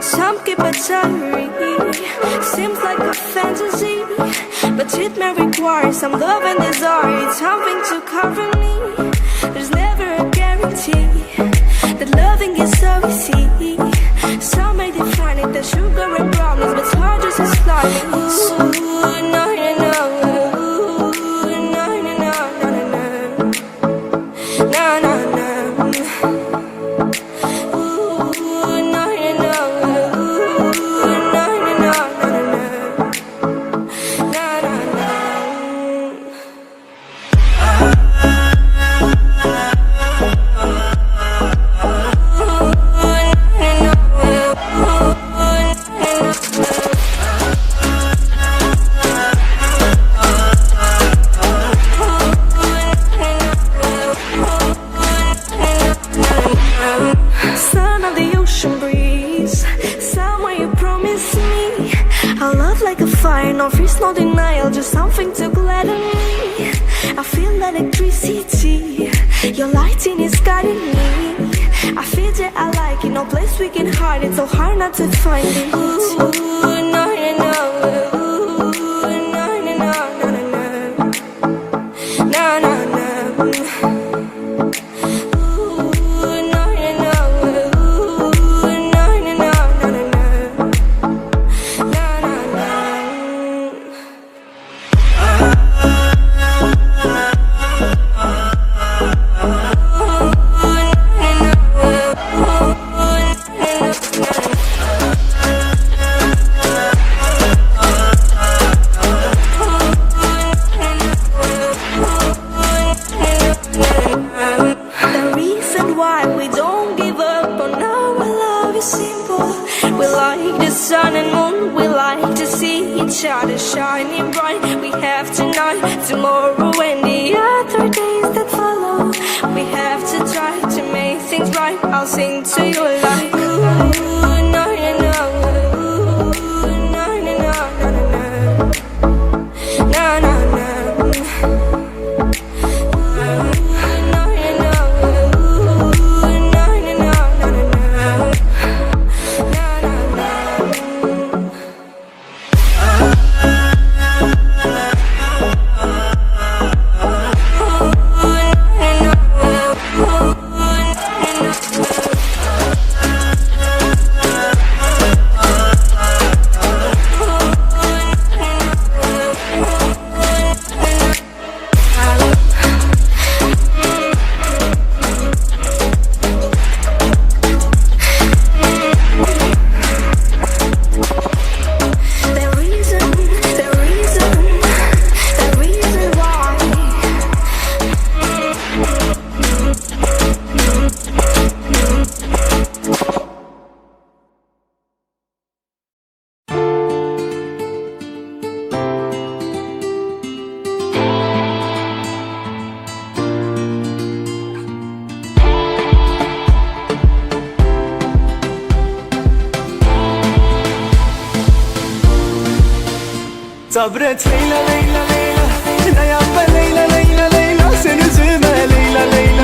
Some keep a diary. Seems like a fantasy, but it may require some love and desire, something to cover me. There's never a guarantee that loving is so easy. Some may define it as sugar and brownies, but it's hard just as slimy. Ooh, no, you know. Ooh, no, no, no, no, no, no. No, no, no. Ooh, no, you know. Ooh, no, no, no, no, no, no. No, no, no. Son of the ocean breeze, somewhere you promised me a love like a fire, no freeze, no denial, just something to gladden me. I feel electricity, your lighting is guiding me. I feel that I like it, no place we can hide it, so hard not to find it. Ooh, no, you know. Ooh, no, no, no, no, no, no. No, no, no. Sun and moon, we like to see each other shining bright. We have tonight, tomorrow, and the other days that follow. We have to try to make things right. I'll sing to you like ooh, no, you know. Ooh, no, no, no, no, no, no. No, no, no. Sabret Leyla Leyla, ne yap be Leyla Leyla Leyla, sen üzülme Leyla Leyla.